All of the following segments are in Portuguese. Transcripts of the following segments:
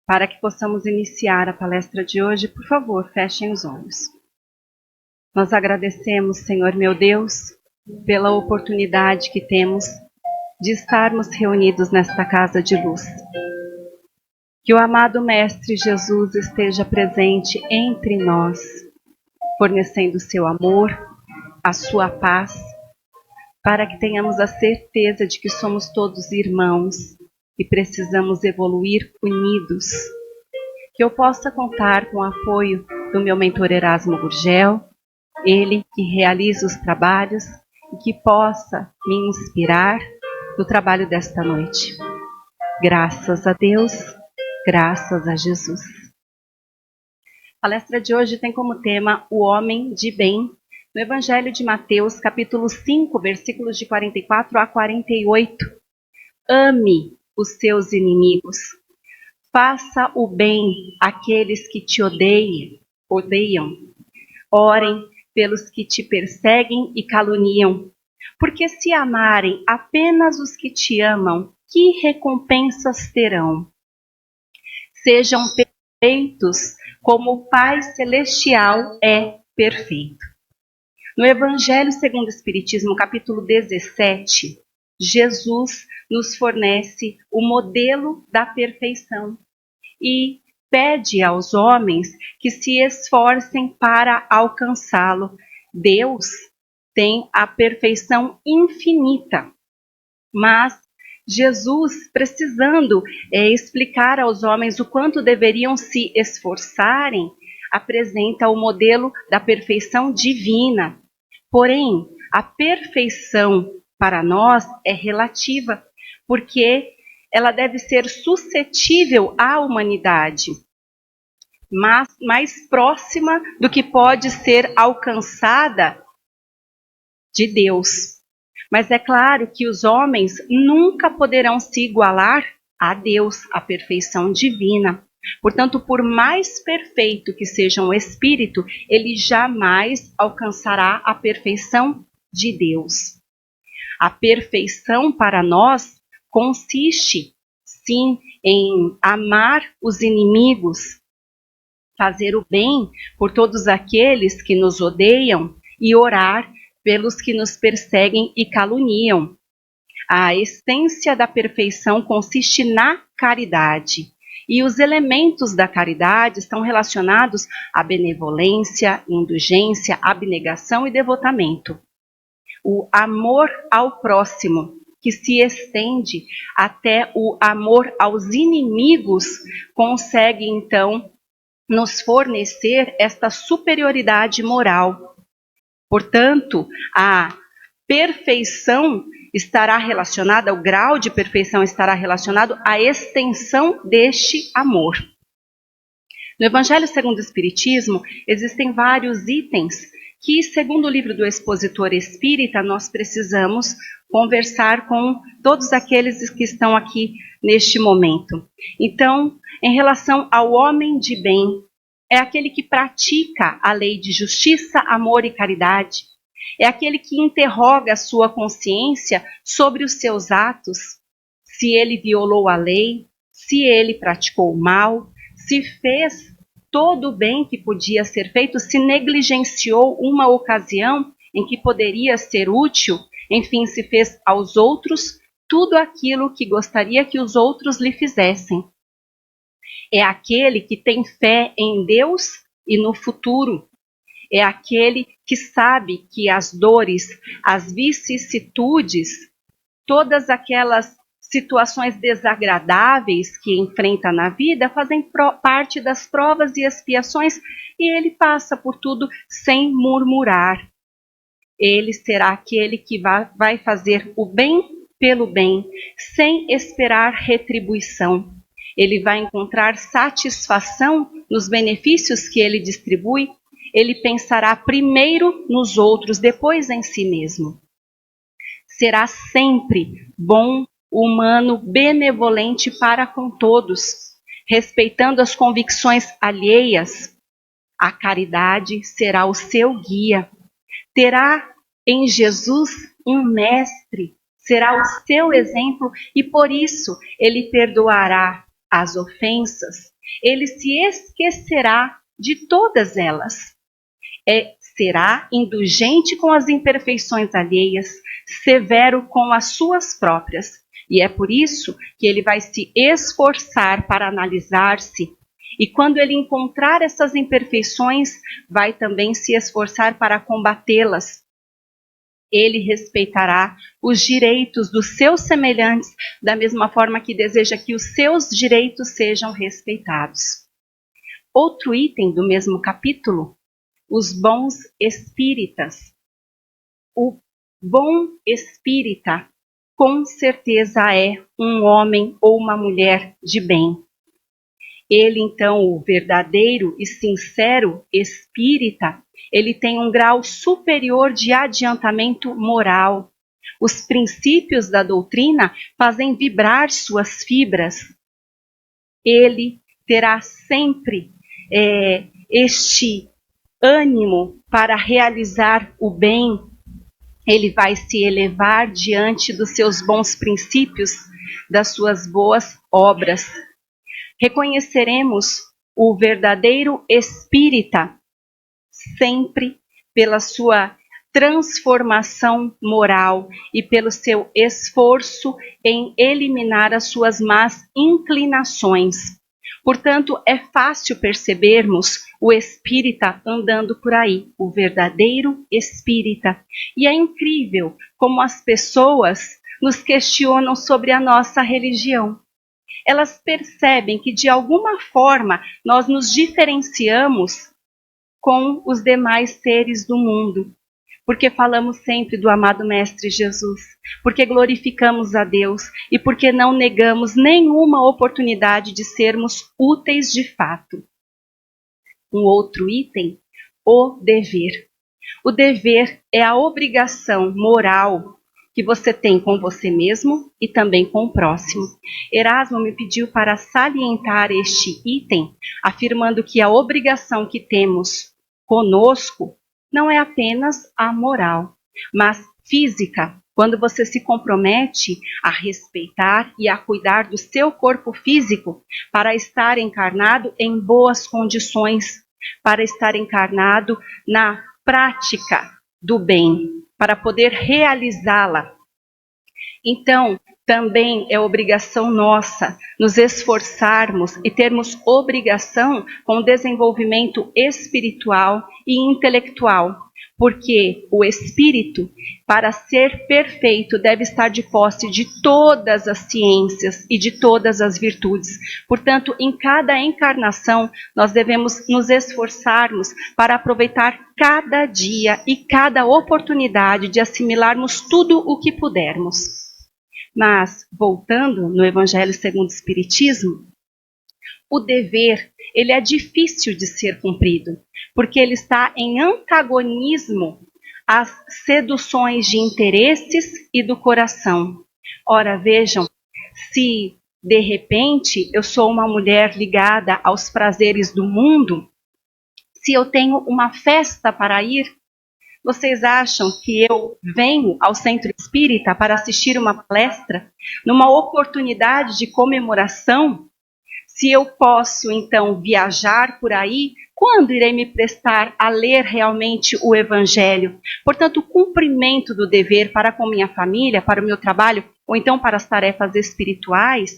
Para que possamos iniciar a palestra de hoje, por favor, fechem os olhos. Nós agradecemos, Senhor meu Deus, pela oportunidade que temos de estarmos reunidos nesta casa de luz. Que o amado Mestre Jesus esteja presente entre nós, fornecendo o seu amor, a sua paz, para que tenhamos a certeza de que somos todos irmãos e precisamos evoluir unidos. Que eu possa contar com o apoio do meu mentor Erasmo Gurgel, ele que realiza os trabalhos e que possa me inspirar no trabalho desta noite. Graças a Deus, graças a Jesus. A palestra de hoje tem como tema o homem de bem, no Evangelho de Mateus, capítulo 5, versículos de 44 a 48. Ame os seus inimigos. Faça o bem àqueles que te odeiam. Orem pelos que te perseguem e caluniam. Porque se amarem apenas os que te amam, que recompensas terão? Sejam perfeitos como o Pai Celestial é perfeito. No Evangelho segundo o Espiritismo, capítulo 17, Jesus nos fornece o modelo da perfeição e pede aos homens que se esforcem para alcançá-lo. Deus tem a perfeição infinita, mas Jesus, precisando explicar aos homens o quanto deveriam se esforçarem, apresenta o modelo da perfeição divina. Porém, a perfeição para nós é relativa, porque ela deve ser suscetível à humanidade, mas mais próxima do que pode ser alcançada de Deus. Mas é claro que os homens nunca poderão se igualar a Deus, a perfeição divina. Portanto, por mais perfeito que seja um espírito, ele jamais alcançará a perfeição de Deus. A perfeição para nós consiste, sim, em amar os inimigos, fazer o bem por todos aqueles que nos odeiam e orar pelos que nos perseguem e caluniam. A essência da perfeição consiste na caridade. E os elementos da caridade estão relacionados à benevolência, indulgência, abnegação e devotamento. O amor ao próximo, que se estende até o amor aos inimigos, consegue então nos fornecer esta superioridade moral. Portanto, a perfeição estará relacionada, o grau de perfeição estará relacionado à extensão deste amor. No Evangelho segundo o Espiritismo, existem vários itens que, segundo o livro do expositor espírita, nós precisamos conversar com todos aqueles que estão aqui neste momento. Então, em relação ao homem de bem, é aquele que pratica a lei de justiça, amor e caridade. É aquele que interroga a sua consciência sobre os seus atos, se ele violou a lei, se ele praticou o mal, se fez todo o bem que podia ser feito, se negligenciou uma ocasião em que poderia ser útil, enfim, se fez aos outros tudo aquilo que gostaria que os outros lhe fizessem. É aquele que tem fé em Deus e no futuro. É aquele que sabe que as dores, as vicissitudes, todas aquelas situações desagradáveis que enfrenta na vida fazem parte das provas e expiações e ele passa por tudo sem murmurar. Ele será aquele que vai fazer o bem pelo bem, sem esperar retribuição. Ele vai encontrar satisfação nos benefícios que ele distribui. Ele pensará primeiro nos outros, depois em si mesmo. Será sempre bom, humano, benevolente para com todos, respeitando as convicções alheias. A caridade será o seu guia. Terá em Jesus um mestre, será o seu exemplo e por isso ele perdoará as ofensas, ele se esquecerá de todas elas. Será indulgente com as imperfeições alheias, severo com as suas próprias. E é por isso que ele vai se esforçar para analisar-se. E quando ele encontrar essas imperfeições, vai também se esforçar para combatê-las. Ele respeitará os direitos dos seus semelhantes, da mesma forma que deseja que os seus direitos sejam respeitados. Outro item do mesmo capítulo, os bons espíritas. O bom espírita, com certeza, é um homem ou uma mulher de bem. Ele, então, o verdadeiro e sincero espírita, ele tem um grau superior de adiantamento moral. Os princípios da doutrina fazem vibrar suas fibras. Ele terá sempre este ânimo para realizar o bem. Ele vai se elevar diante dos seus bons princípios, das suas boas obras. Reconheceremos o verdadeiro espírita sempre pela sua transformação moral e pelo seu esforço em eliminar as suas más inclinações. Portanto, é fácil percebermos o espírita andando por aí, o verdadeiro espírita. E é incrível como as pessoas nos questionam sobre a nossa religião. Elas percebem que, de alguma forma, nós nos diferenciamos com os demais seres do mundo, porque falamos sempre do amado Mestre Jesus, porque glorificamos a Deus e porque não negamos nenhuma oportunidade de sermos úteis de fato. Um outro item, o dever. O dever é a obrigação moral que você tem com você mesmo e também com o próximo. Erasmo me pediu para salientar este item, afirmando que a obrigação que temos conosco não é apenas a moral, mas física, quando você se compromete a respeitar e a cuidar do seu corpo físico para estar encarnado em boas condições, para estar encarnado na prática do bem, para poder realizá-la. Então, também é obrigação nossa nos esforçarmos e termos obrigação com o desenvolvimento espiritual e intelectual, porque o espírito, para ser perfeito, deve estar de posse de todas as ciências e de todas as virtudes. Portanto, em cada encarnação, nós devemos nos esforçarmos para aproveitar cada dia e cada oportunidade de assimilarmos tudo o que pudermos. Mas, voltando no Evangelho segundo o Espiritismo, o dever, ele é difícil de ser cumprido, porque ele está em antagonismo às seduções de interesses e do coração. Ora, vejam, se de repente eu sou uma mulher ligada aos prazeres do mundo, se eu tenho uma festa para ir, vocês acham que eu venho ao Centro Espírita para assistir uma palestra, numa oportunidade de comemoração? Se eu posso, então, viajar por aí, quando irei me prestar a ler realmente o Evangelho? Portanto, o cumprimento do dever para com minha família, para o meu trabalho, ou então para as tarefas espirituais,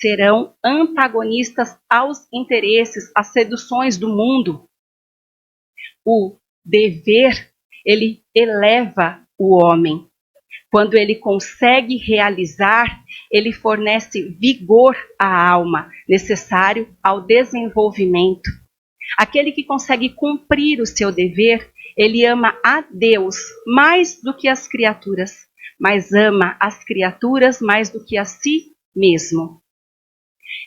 serão antagonistas aos interesses, às seduções do mundo. O dever, ele eleva o homem. Quando ele consegue realizar, ele fornece vigor à alma, necessário ao desenvolvimento. Aquele que consegue cumprir o seu dever, ele ama a Deus mais do que as criaturas, mas ama as criaturas mais do que a si mesmo.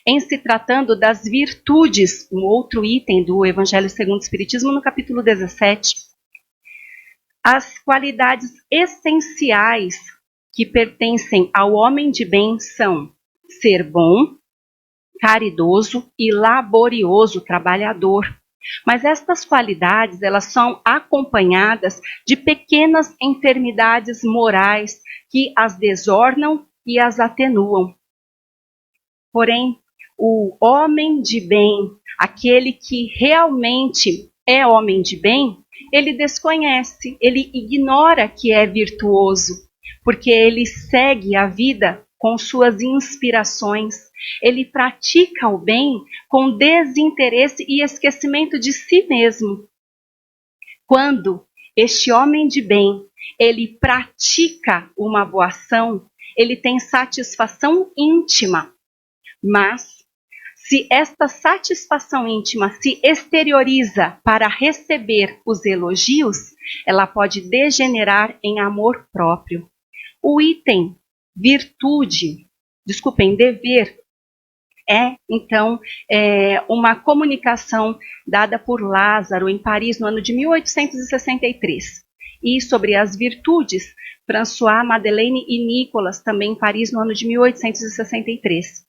Em se tratando das virtudes, um outro item do Evangelho segundo o Espiritismo, no capítulo 17, as qualidades essenciais que pertencem ao homem de bem são ser bom, caridoso e laborioso, trabalhador. Mas estas qualidades, elas são acompanhadas de pequenas enfermidades morais que as desornam e as atenuam. Porém, o homem de bem, aquele que realmente é homem de bem, ele desconhece, ele ignora que é virtuoso, porque ele segue a vida com suas inspirações, ele pratica o bem com desinteresse e esquecimento de si mesmo. Quando este homem de bem, ele pratica uma boa ação, ele tem satisfação íntima, mas se esta satisfação íntima se exterioriza para receber os elogios, ela pode degenerar em amor próprio. O item dever, então, uma comunicação dada por Lázaro em Paris no ano de 1863. E sobre as virtudes, François, Madeleine e Nicolas, também em Paris no ano de 1863.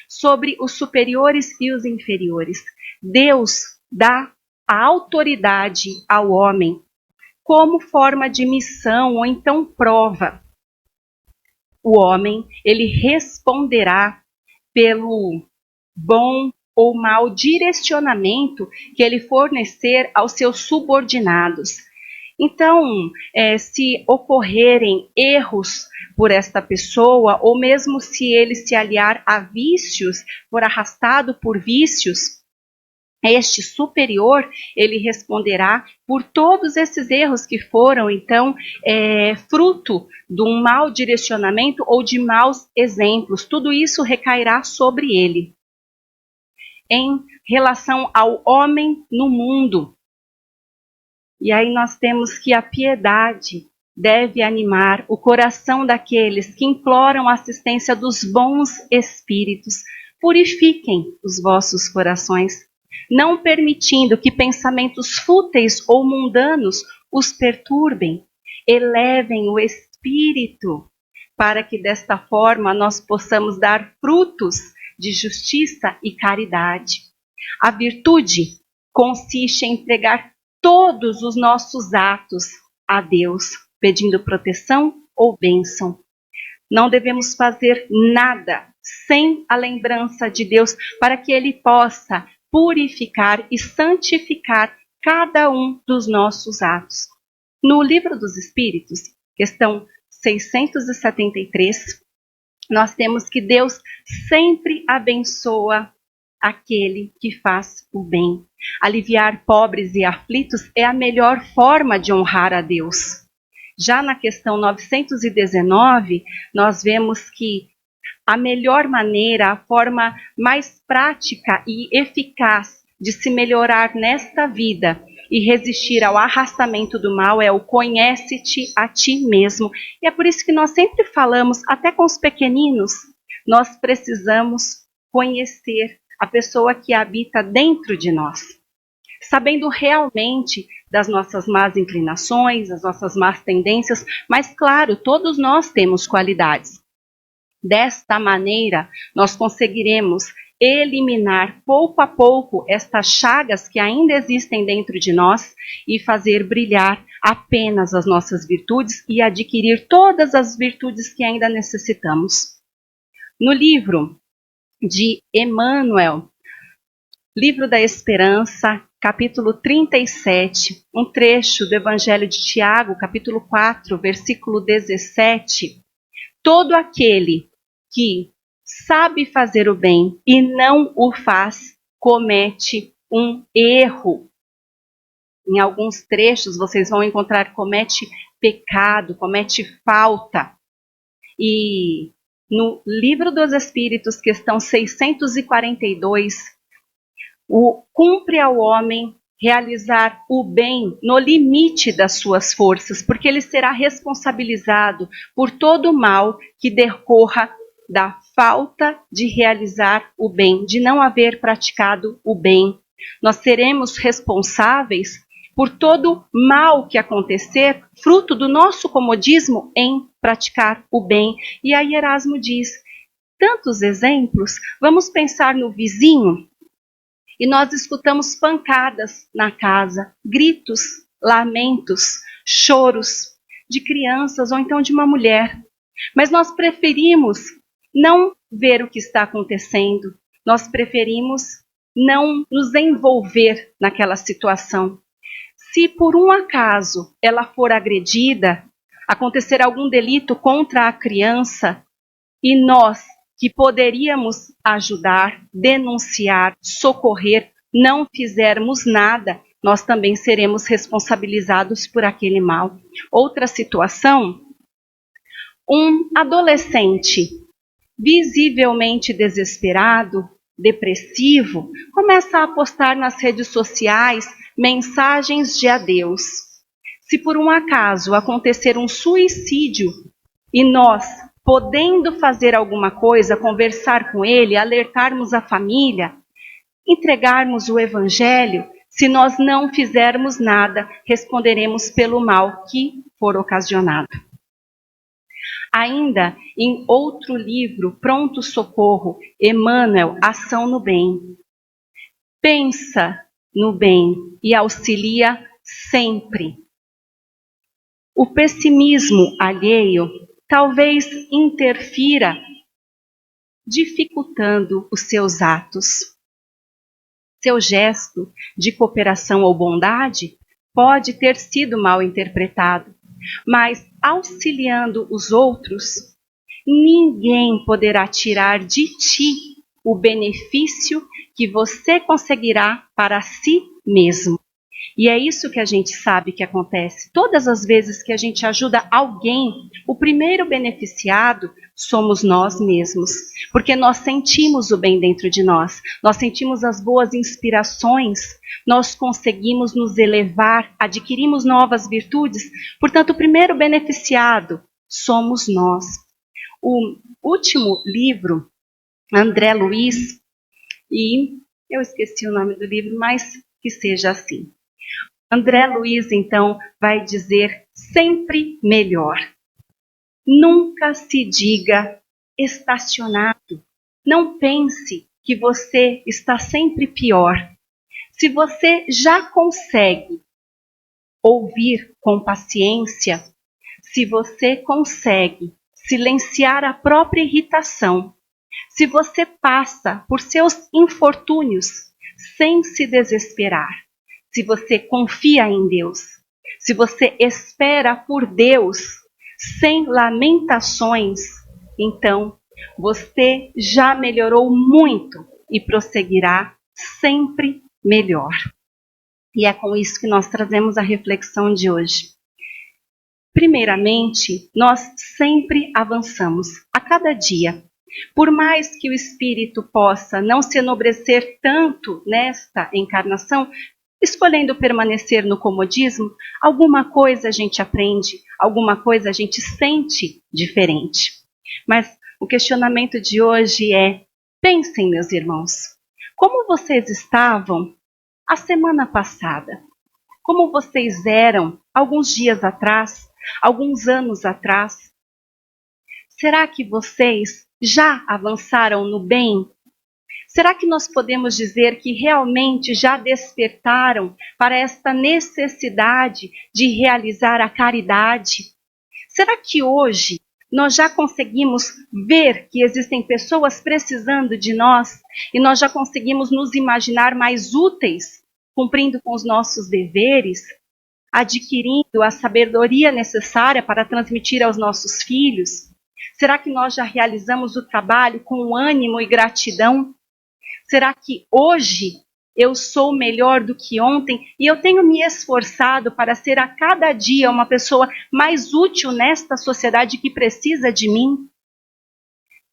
Sobre os superiores e os inferiores. Deus dá a autoridade ao homem como forma de missão ou então prova. O homem, ele responderá pelo bom ou mau direcionamento que ele fornecer aos seus subordinados. Então, se ocorrerem erros por esta pessoa, ou mesmo se ele se aliar a vícios, for arrastado por vícios, este superior, ele responderá por todos esses erros que foram, então, fruto de um mau direcionamento ou de maus exemplos. Tudo isso recairá sobre ele. Em relação ao homem no mundo, e aí nós temos que a piedade deve animar o coração daqueles que imploram a assistência dos bons espíritos. Purifiquem os vossos corações, não permitindo que pensamentos fúteis ou mundanos os perturbem. Elevem o espírito, para que desta forma nós possamos dar frutos de justiça e caridade. A virtude consiste em entregar todos os nossos atos a Deus, pedindo proteção ou bênção. Não devemos fazer nada sem a lembrança de Deus, para que Ele possa purificar e santificar cada um dos nossos atos. No Livro dos Espíritos, questão 673, nós temos que Deus sempre abençoa aquele que faz o bem. Aliviar pobres e aflitos é a melhor forma de honrar a Deus. Já na questão 919, nós vemos que a melhor maneira, a forma mais prática e eficaz de se melhorar nesta vida e resistir ao arrastamento do mal é o conhece-te a ti mesmo. E é por isso que nós sempre falamos, até com os pequeninos, nós precisamos conhecer a pessoa que habita dentro de nós, sabendo realmente das nossas más inclinações, das nossas más tendências, mas claro, todos nós temos qualidades. Desta maneira, nós conseguiremos eliminar pouco a pouco estas chagas que ainda existem dentro de nós e fazer brilhar apenas as nossas virtudes e adquirir todas as virtudes que ainda necessitamos. No livro de Emmanuel, Livro da Esperança, capítulo 37, um trecho do Evangelho de Tiago, capítulo 4, versículo 17. Todo aquele que sabe fazer o bem e não o faz, comete um erro. Em alguns trechos vocês vão encontrar comete pecado, comete falta. E no Livro dos Espíritos, questão 642, cumpre ao homem realizar o bem no limite das suas forças, porque ele será responsabilizado por todo o mal que decorra da falta de realizar o bem, de não haver praticado o bem. Nós seremos responsáveis por todo mal que acontecer, fruto do nosso comodismo em praticar o bem. E aí Erasmo diz, tantos exemplos, vamos pensar no vizinho, e nós escutamos pancadas na casa, gritos, lamentos, choros de crianças ou então de uma mulher. Mas nós preferimos não ver o que está acontecendo. nós preferimos não nos envolver naquela situação. Se por um acaso ela for agredida, acontecer algum delito contra a criança, e nós que poderíamos ajudar, denunciar, socorrer, não fizermos nada, nós também seremos responsabilizados por aquele mal. Outra situação, um adolescente visivelmente desesperado, depressivo, começa a postar nas redes sociais mensagens de adeus. Se por um acaso acontecer um suicídio e nós, podendo fazer alguma coisa, conversar com ele, alertarmos a família, entregarmos o evangelho, se nós não fizermos nada, responderemos pelo mal que for ocasionado. Ainda em outro livro, Pronto Socorro, Emmanuel, Ação no Bem. Pensa no bem e auxilia sempre. O pessimismo alheio talvez interfira, dificultando os seus atos. Seu gesto de cooperação ou bondade pode ter sido mal interpretado, mas auxiliando os outros, ninguém poderá tirar de ti o benefício que você conseguirá para si mesmo. E é isso que a gente sabe que acontece. Todas as vezes que a gente ajuda alguém, o primeiro beneficiado somos nós mesmos. Porque nós sentimos o bem dentro de nós. Nós sentimos as boas inspirações. Nós conseguimos nos elevar, adquirimos novas virtudes. Portanto, o primeiro beneficiado somos nós. O último livro, André Luiz, e eu esqueci o nome do livro, mas que seja assim. André Luiz, então, vai dizer sempre melhor. Nunca se diga estacionado. Não pense que você está sempre pior. Se você já consegue ouvir com paciência, se você consegue silenciar a própria irritação, se você passa por seus infortúnios sem se desesperar, se você confia em Deus, se você espera por Deus sem lamentações, então você já melhorou muito e prosseguirá sempre melhor. E é com isso que nós trazemos a reflexão de hoje. Primeiramente, nós sempre avançamos a cada dia. Por mais que o espírito possa não se enobrecer tanto nesta encarnação, escolhendo permanecer no comodismo, alguma coisa a gente aprende, alguma coisa a gente sente diferente. Mas o questionamento de hoje é: pensem, meus irmãos, como vocês estavam a semana passada? Como vocês eram alguns dias atrás, alguns anos atrás? Será que vocês já avançaram no bem? Será que nós podemos dizer que realmente já despertaram para esta necessidade de realizar a caridade? Será que hoje nós já conseguimos ver que existem pessoas precisando de nós e nós já conseguimos nos imaginar mais úteis, cumprindo com os nossos deveres, adquirindo a sabedoria necessária para transmitir aos nossos filhos? Será que nós já realizamos o trabalho com ânimo e gratidão? Será que hoje eu sou melhor do que ontem e eu tenho me esforçado para ser a cada dia uma pessoa mais útil nesta sociedade que precisa de mim?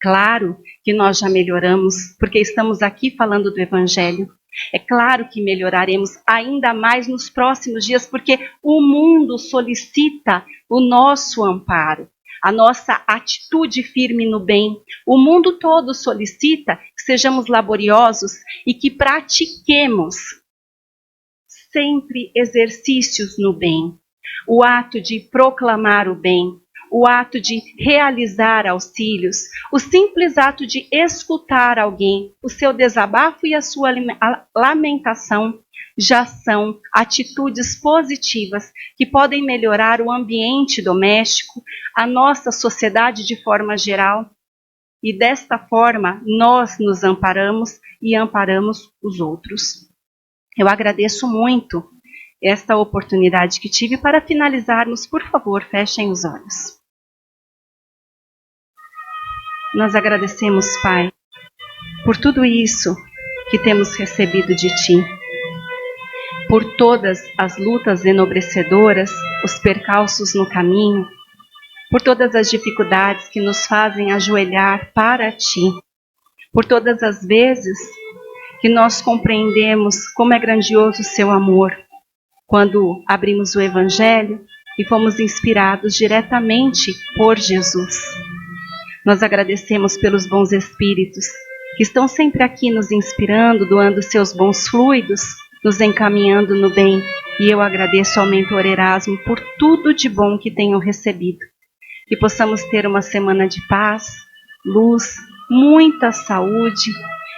Claro que nós já melhoramos, porque estamos aqui falando do Evangelho. É claro que melhoraremos ainda mais nos próximos dias, porque o mundo solicita o nosso amparo, a nossa atitude firme no bem. O mundo todo solicita que sejamos laboriosos e que pratiquemos sempre exercícios no bem. O ato de proclamar o bem, o ato de realizar auxílios, o simples ato de escutar alguém, o seu desabafo e a sua lamentação já são atitudes positivas que podem melhorar o ambiente doméstico, a nossa sociedade de forma geral. e desta forma nós nos amparamos e amparamos os outros. Eu agradeço muito esta oportunidade que tive. Para finalizarmos, por favor, fechem os olhos. Nós agradecemos, Pai, por tudo isso que temos recebido de Ti, por todas as lutas enobrecedoras, os percalços no caminho, por todas as dificuldades que nos fazem ajoelhar para Ti, por todas as vezes que nós compreendemos como é grandioso o Seu amor, quando abrimos o Evangelho e fomos inspirados diretamente por Jesus. Nós agradecemos pelos bons espíritos que estão sempre aqui nos inspirando, doando seus bons fluidos, nos encaminhando no bem. E eu agradeço ao mentor Erasmo por tudo de bom que tenho recebido. Que possamos ter uma semana de paz, luz, muita saúde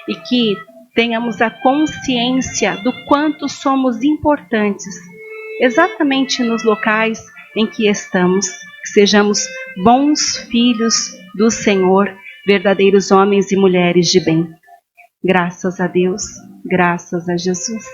e que tenhamos a consciência do quanto somos importantes, exatamente nos locais em que estamos. Que sejamos bons filhos do Senhor, verdadeiros homens e mulheres de bem. Graças a Deus, graças a Jesus.